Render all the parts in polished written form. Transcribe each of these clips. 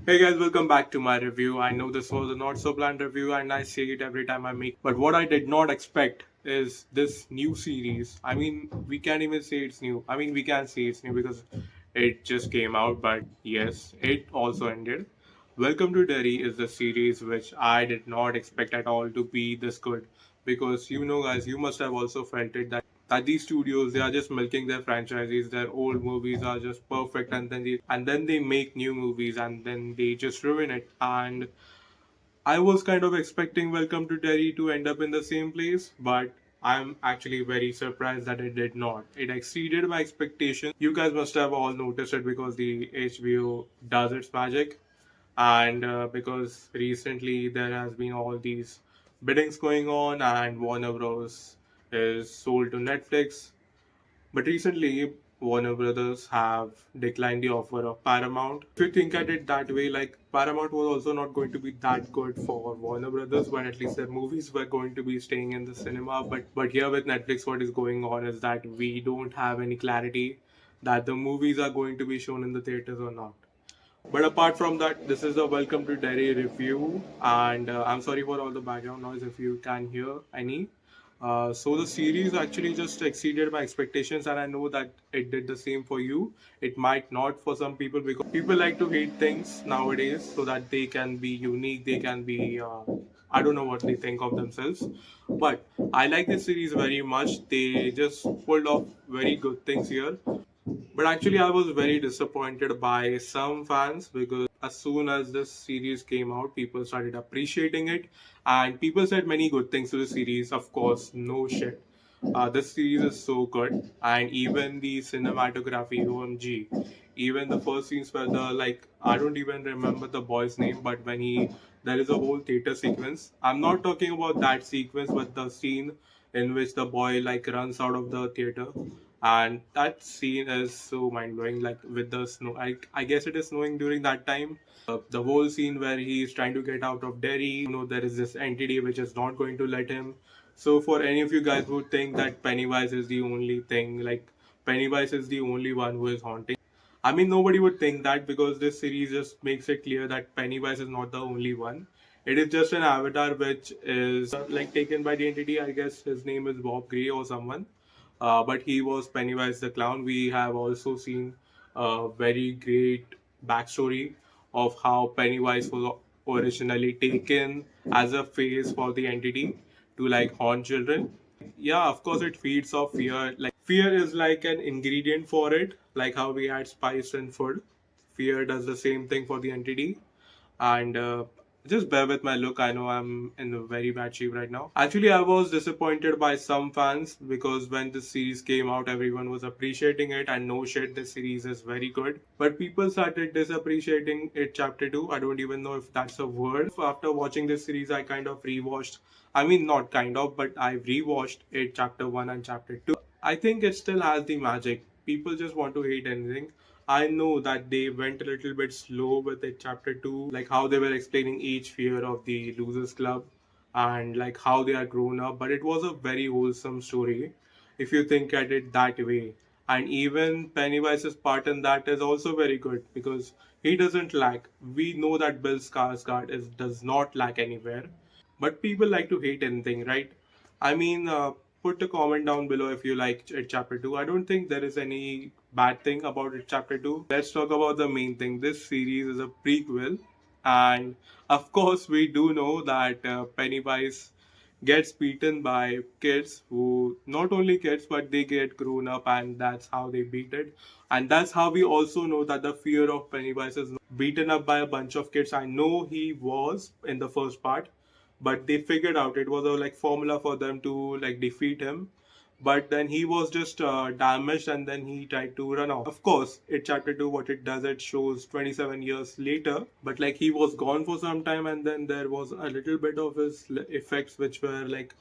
Hey guys, welcome back to my review. I know this was a not so planned review and I say it every time I make. But what I did not expect is this new series. I mean, we can't even say it's new. I mean, we can say it's new because it just came out, but yes, it also ended. Welcome to Derry is the series which I did not expect at all to be this good because guys, you must have also felt it that these studios they are just milking their franchises. Their old movies are just perfect, and then they make new movies and then they just ruin it. And I was kind of expecting Welcome to Derry to end up in the same place, but I'm actually very surprised that it did not. It exceeded my expectations. You guys must have all noticed it because the HBO does its magic, and because recently there has been all these biddings going on, and Warner Bros. Is sold to Netflix, but recently, Warner Brothers have declined the offer of Paramount. If you think at it that way, like Paramount was also not going to be that good for Warner Brothers, but at least their movies were going to be staying in the cinema. But here with Netflix, what is going on is that we don't have any clarity that the movies are going to be shown in the theaters or not. But apart from that, this is the Welcome to Derry review, and I'm sorry for all the background noise if you can hear any. So the series actually just exceeded my expectations, and I know that it did the same for you. It might not for some people because people like to hate things nowadays so that they can be unique, they can be. I don't know what they think of themselves, but I like this series very much. They just pulled off very good things here. But actually, I was very disappointed by some fans because as soon as this series came out, people started appreciating it, and people said many good things to the series. Of course, no shit. This series is so good, and even the cinematography, OMG, even the first scenes where the like I don't even remember the boy's name, but when he there is a whole theater sequence. I'm not talking about that sequence, but the scene in which the boy like runs out of the theater, and that scene is so mind-blowing, like with the snow. I guess it is snowing during that time. The whole scene where he is trying to get out of Derry, there is this entity which is not going to let him. So for any of you guys who think that Pennywise is the only thing, like Pennywise is the only one who is haunting, I mean, nobody would think that because this series just makes it clear that Pennywise is not the only one. It is just an avatar which is like taken by the entity. I guess his name is Bob Gray or someone, but he was Pennywise the clown. We have also seen a very great backstory of how Pennywise was originally taken as a face for the entity to like haunt children. Yeah, of course, it feeds off fear. Like fear is like an ingredient for it, like how we had spice in food. Fear does the same thing for the entity, and just bear with my look. I know I'm in a very bad shape right now. Actually, I was disappointed by some fans because when this series came out, everyone was appreciating it, and no shit, this series is very good. But people started disappreciating it chapter 2. I don't even know if that's a word. After watching this series, I kind of rewatched. I mean, not kind of, but I rewatched it chapter 1 and chapter 2. I think it still has the magic. People just want to hate anything. I know that they went a little bit slow with it, chapter 2, like how they were explaining each fear of the Losers Club and like how they are grown up, but it was a very wholesome story if you think at it that way. And even Pennywise's part in that is also very good because he doesn't lack. We know that Bill Skarsgård does not lack anywhere, but people like to hate anything, right? I mean, put a comment down below if you like it chapter 2. I don't think there is any bad thing about it chapter 2. Let's talk about the main thing. This series is a prequel, and of course, we do know that Pennywise gets beaten by kids who not only kids but they get grown up, and that's how they beat it. And that's how we also know that the fear of Pennywise is beaten up by a bunch of kids. I know he was in the first part, but they figured out it was a like formula for them to like defeat him. But then he was just damaged, and then he tried to run off. Of course, it chapter 2 what it does, it shows 27 years later, but like he was gone for some time, and then there was a little bit of his effects which were like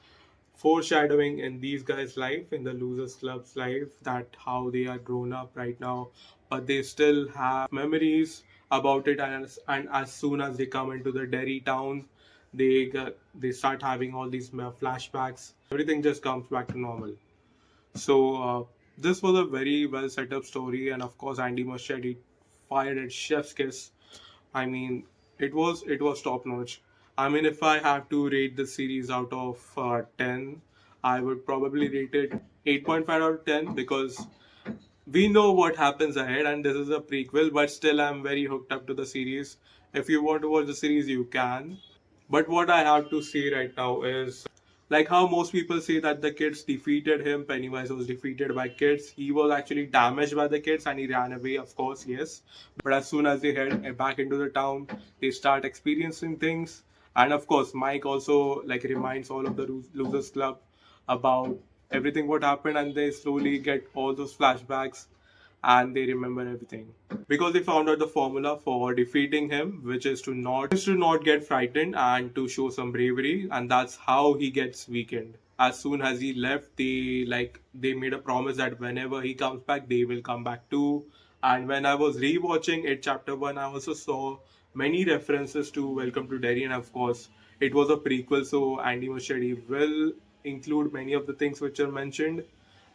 foreshadowing in these guys' life, in the Losers Club's life, that how they are grown up right now, but they still have memories about it. And as soon as they come into the Derry town, they start having all these flashbacks. Everything just comes back to normal. So this was a very well set up story, and of course Andy Muschietti fired at chef's kiss I mean, it was top notch. I mean, if I have to rate the series out of 10, I would probably rate it 8.5 out of 10, because we know what happens ahead, and this is a prequel, but still I'm very hooked up to the series. If you want to watch the series, you can. But what I have to say right now is, like how most people say that the kids defeated him, Pennywise was defeated by kids. He was actually damaged by the kids and he ran away, of course, yes. But as soon as they head back into the town, they start experiencing things. And of course, Mike also like reminds all of the Losers Club about everything what happened, and they slowly get all those flashbacks and they remember everything because they found out the formula for defeating him, which is to not get frightened and to show some bravery, and that's how he gets weakened. As soon as he left, they made a promise that whenever he comes back, they will come back too. And when I was rewatching it, chapter one, I also saw many references to Welcome to Derry, and of course, it was a prequel, so Andy Muschietti will include many of the things which are mentioned.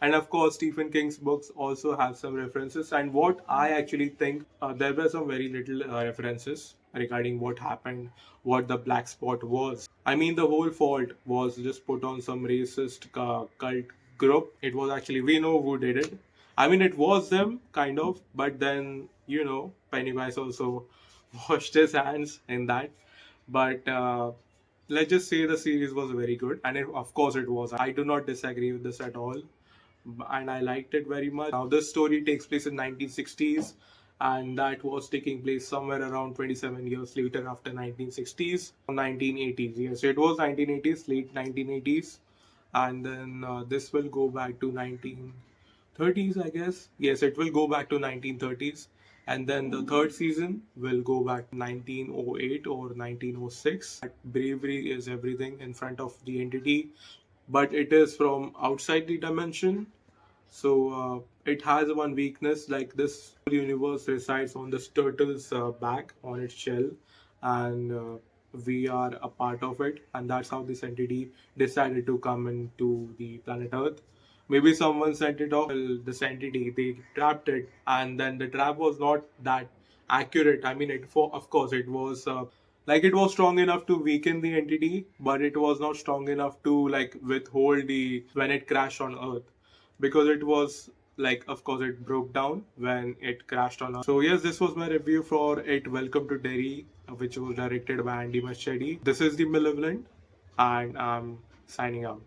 And of course, Stephen King's books also have some references. And what I actually think, there were some very little references regarding what happened, what the black spot was. I mean, the whole fault was just put on some racist cult group. It was actually, we know who did it. I mean, it was them, kind of, but then, Pennywise also washed his hands in that. But let's just say the series was very good, and of course it was. I do not disagree with this at all, and I liked it very much. Now, this story takes place in 1960s, and that was taking place somewhere around 27 years later after 1960s, 1980s. Yes, it was 1980s, late 1980s, and then this will go back to 1930s, I guess. Yes, it will go back to 1930s. And then the third season will go back to 1908 or 1906. That bravery is everything in front of the entity, but it is from outside the dimension. So it has one weakness, like this whole universe resides on this turtle's back, on its shell, and we are a part of it, and that's how this entity decided to come into the planet Earth. Maybe someone sent it off. Well, this entity, they trapped it, and then the trap was not that accurate. I mean, of course, it was it was strong enough to weaken the entity, but it was not strong enough to like withhold the when it crashed on Earth, because it was like, of course, it broke down when it crashed on us. So yes, this was my review for it, Welcome to Derry, which was directed by Andy Muschietti. This is the Malevolent, and I'm signing out.